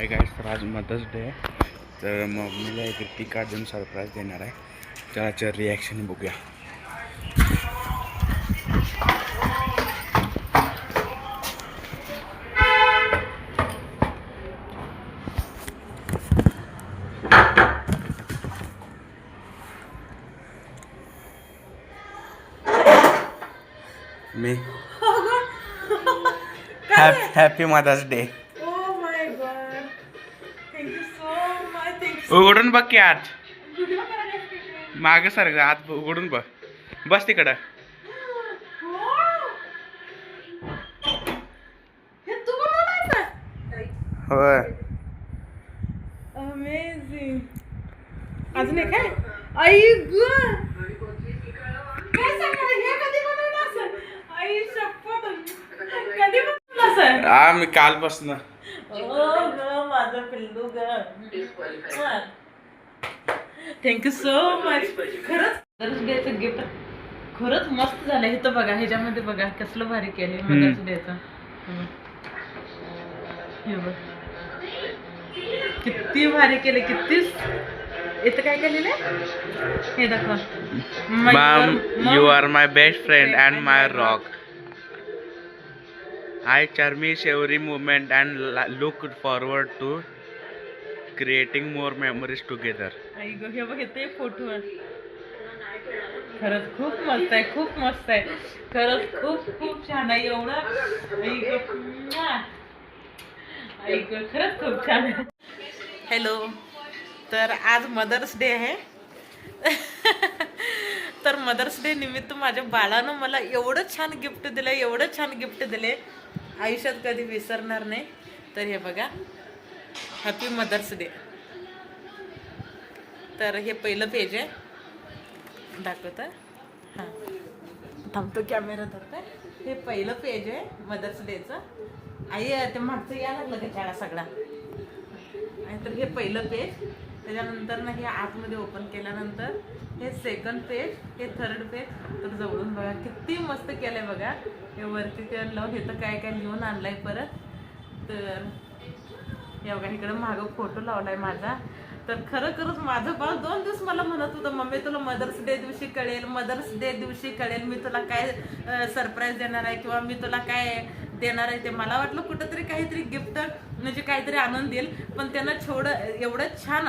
Hi guys, तर आज mother's day आहे. तर मम्मीला एक गिफ्ट कार्ड देऊन सरप्राईज देणार आहे. त्याच्या रिॲक्शन बघूया. मी हॅपी मदर्स डे. उघडून बघ की आज मागे सर आत उघडून बघ. बस तिकडं. होय. अमेझिंग. अजून एक काय आई ग काय सांगणार हे कधी बनवलं असं आई शपथ कधी बनवलं असं मी कालपासून. ओ ग माझं पिल्लू ग. Thank you so much. खरंच मदर्स डेचं गिफ्ट खरंच मस्त झालं. हे तर बघा, ह्याच्यामध्ये बघा कसलं भारी केलंय मदर्स डेचं. हे बघ किती भारी केले. किती इथं काय केलेलं आहे हे दाखव. Mom, you are my best friend and my rock. I cherish every moment and look forward to creating more memories together. आई गं, हे बघ ते फोटो आहे. खरंच खूप मस्त आहे, खूप मस्त आहे. खरंच खूप खूप छान आहे. एवढं आई गं, आई गं, खरंच खूप छान आहे. हॅलो, तर आज मदर्स डे आहे. तर मदर्स डे निमित्त माझ्या बाळानं मला एवढं छान गिफ्ट दिलं, एवढं छान गिफ्ट दिले, आयुष्यात कधी विसरणार नाही. तर हे बघा, हॅपी मदर्स डे. तर हे पहिलं पेज आहे, दाखवतं. हां, थांबतो कॅमेरा धरतोय. हे पहिलं पेज आहे मदर्स डेचं. आई ते मागचं या लागलं का शाळा सगळा. आणि तर हे पहिलं पेज, त्याच्यानंतर ना हे आतमध्ये ओपन केल्यानंतर हे सेकंड पेज, हे थर्ड पेज. तर जवळून बघा किती मस्त केलंय बघा. हे वरती ते लावून हे तर काय काय लिहून आणलंय परत. तर हे बघा इकडं मागं फोटो लावलाय माझा. तर खरंच माझं बाळ 2 दिवस मला म्हणत होतं, मम्मी तुला मदर्स डे दिवशी कळेल, मदर्स डे दिवशी कळेल मी तुला काय सरप्राईज देणार आहे किंवा मी तुला काय देणार आहे. ते मला वाटलं कुठंतरी काहीतरी गिफ्ट म्हणजे काहीतरी आनंद देईल, पण त्यानं एवढं छान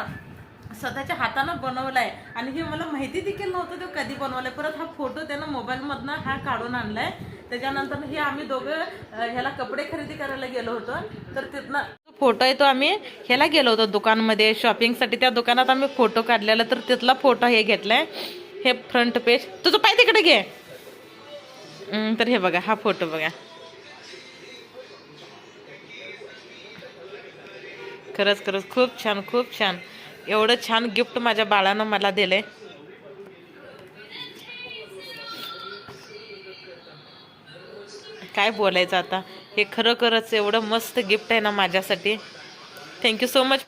स्वतःच्या हातानं बनवलाय. आणि हे मला माहिती देखील नव्हतं तो कधी बनवलाय. परत हा फोटो त्यानं मोबाईलमधनं हा काढून आणलाय. त्याच्यानंतर हे आम्ही दोघं ह्याला कपडे खरेदी करायला गेलो होतो. तर तिथनं फोटो आहे तो आम्ही ह्याला गेलो होतो दुकानमध्ये शॉपिंगसाठी. त्या दुकानात आम्ही फोटो काढलेला. तर तिथला फोटो हे घेतलाय. हे फ्रंट पेज, तुझं पाय तिकडे घे. तर हे बघा हा फोटो बघा. खरंच खूप छान, खूप छान. एवढं छान गिफ्ट माझ्या बाळानं मला दिलंय. काय बोलायचं आता. हे खरोखरच एवढं मस्त गिफ्ट आहे ना माझ्यासाठी. Thank you so much.